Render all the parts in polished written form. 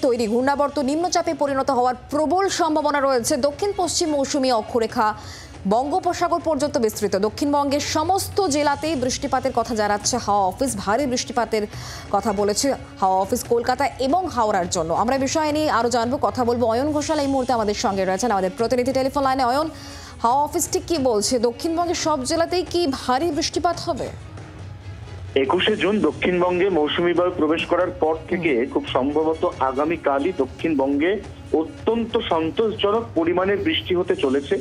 তৈরি ঘূর্ণাবর্ত নিম্নচাপে পরিণত হওয়ার প্রবল সম্ভাবনা রয়েছে। দক্ষিণ পশ্চিম মৌসুমী অক্ষরেখা বঙ্গোপসাগর পর্যন্ত বিস্তৃত। দক্ষিণবঙ্গের সমস্ত জেলাতেই বৃষ্টিপাতের কথা জানাচ্ছে হাওয়া অফিস। ভারী বৃষ্টিপাতের কথা বলেছে হাওয়া অফিস কলকাতা এবং হাওড়ার জন্য। আমরা বিষয় নিয়ে আরো জানবো, কথা বলবো। অয়ন ঘোষাল এই মুহূর্তে আমাদের সঙ্গে রয়েছেন, আমাদের প্রতিনিধি টেলিফোন লাইনে। অয়ন, হাওয়া অফিস ঠিক কি বলছে? দক্ষিণবঙ্গের সব জেলাতেই কি ভারী বৃষ্টিপাত হবে? 21শে জুন দক্ষিণবঙ্গে মৌসুমী বায়ু প্রবেশ করার পর থেকে খুব সম্ভবত আগামীকালই দক্ষিণবঙ্গে অত্যন্ত সন্তোষজনক পরিমাণের বৃষ্টি হতে চলেছে।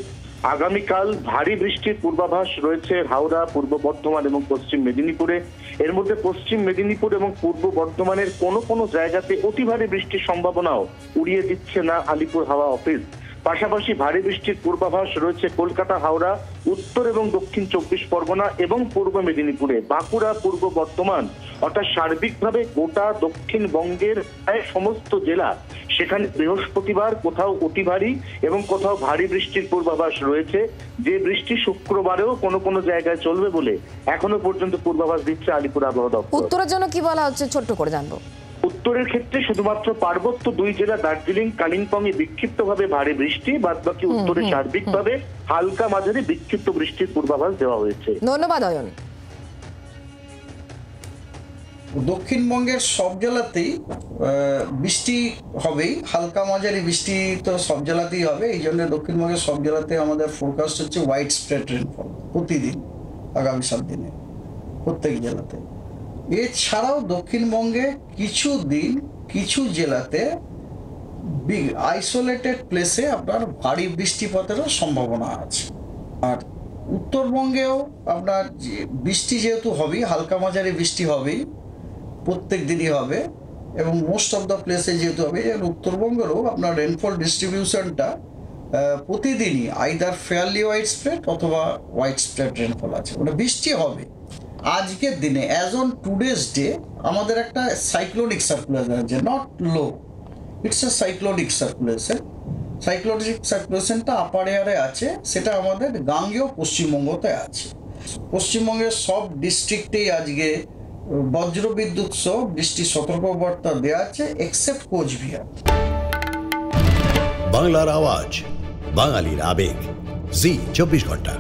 আগামীকাল ভারী বৃষ্টির পূর্বাভাস রয়েছে হাওড়া, পূর্ব বর্ধমান এবং পশ্চিম মেদিনীপুরে। এর মধ্যে পশ্চিম মেদিনীপুর এবং পূর্ব বর্ধমানের কোনো কোনো জায়গাতে অতি ভারী বৃষ্টির সম্ভাবনাও উড়িয়ে দিচ্ছে না আলিপুর হাওয়া অফিস। পাশাপাশি ভারী বৃষ্টির পূর্বাভাস রয়েছে কলকাতা, হাওড়া, উত্তর এবং দক্ষিণ 24 পরগনা এবং পূর্ব মেদিনীপুরে। বাঁকুড়া, পূর্ব বর্ধমান অর্থাৎ সার্বিকভাবে গোটা দক্ষিণবঙ্গের প্রায় সমস্ত জেলা, সেখানে বৃহস্পতিবার কোথাও অতি ভারী এবং কোথাও ভারী বৃষ্টির পূর্বাভাস রয়েছে। যে বৃষ্টি শুক্রবারেও কোনো কোনো জায়গায় চলবে বলে এখনো পর্যন্ত পূর্বাভাস দিচ্ছে আলিপুর আবহাওয়া দপ্তর। উত্তরের জন্য কি বলা হচ্ছে ছোট্ট করে জানবো। উত্তরের ক্ষেত্রে শুধুমাত্র পার্বত্য 2 জেলা দার্জিলিং, কালিম্পং এ বিক্ষিপ্তভাবে ভারী বৃষ্টি, বাদবাকি উত্তরে সার্বিকভাবে হালকা মাঝারি বিক্ষিপ্ত বৃষ্টির পূর্বাভাস দেওয়া হয়েছে। ধন্যবাদ অয়ন। দক্ষিণবঙ্গের সব জেলাতেই বৃষ্টি হবেই, হালকা মাঝারি বৃষ্টি তো সব জেলাতেই হবে। এই জন্য দক্ষিণবঙ্গের সব জেলাতে আমাদের ফোরকাস্ট হচ্ছে ওয়াইড স্প্রেড রেনফল প্রতিদিন আগামী 7 দিনে প্রত্যেক জেলাতে। এছাড়াও দক্ষিণবঙ্গে কিছু দিন কিছু জেলাতে আইসোলেটেড প্লেসে আপনার ভারী বৃষ্টিপাতেরও সম্ভাবনা আছে। আর উত্তরবঙ্গেও আপনার বৃষ্টি যেহেতু হবেই, হালকা মাঝারি বৃষ্টি হবেই, প্রত্যেক দিনই হবে এবং মোস্ট অফ দ্য প্লেসে যেহেতু হবে, উত্তরবঙ্গেরও আপনার রেনফল ডিস্ট্রিবিউশনটা প্রতিদিনই আইদার ফেয়ারলি ওয়াইড স্প্রেড অথবা ওয়াইড স্প্রেড রেনফল আছে, ওটা বৃষ্টি হবে। আজকের দিনে অ্যাজ অন টুডেজ ডে আমাদের একটা সাইক্লোনিক সার্কুলেশন আছে, not low, it's a cyclonic circulation. Cyclonic সার্কুলেশনটা আপার এয়ারে আছে, সেটা আমাদের গাঙ্গেয় পশ্চিমবঙ্গতে আছে। পশ্চিমবঙ্গের সব ডিস্ট্রিক্টেই আজকে বজ্রবিদ্যুৎ সহ বৃষ্টির সতর্কবার্তা দেওয়া আছে এক্সেপ্ট কোচবিহার। বাংলার আওয়াজ, বাঙালির আবেগ, জি 24 ঘন্টা।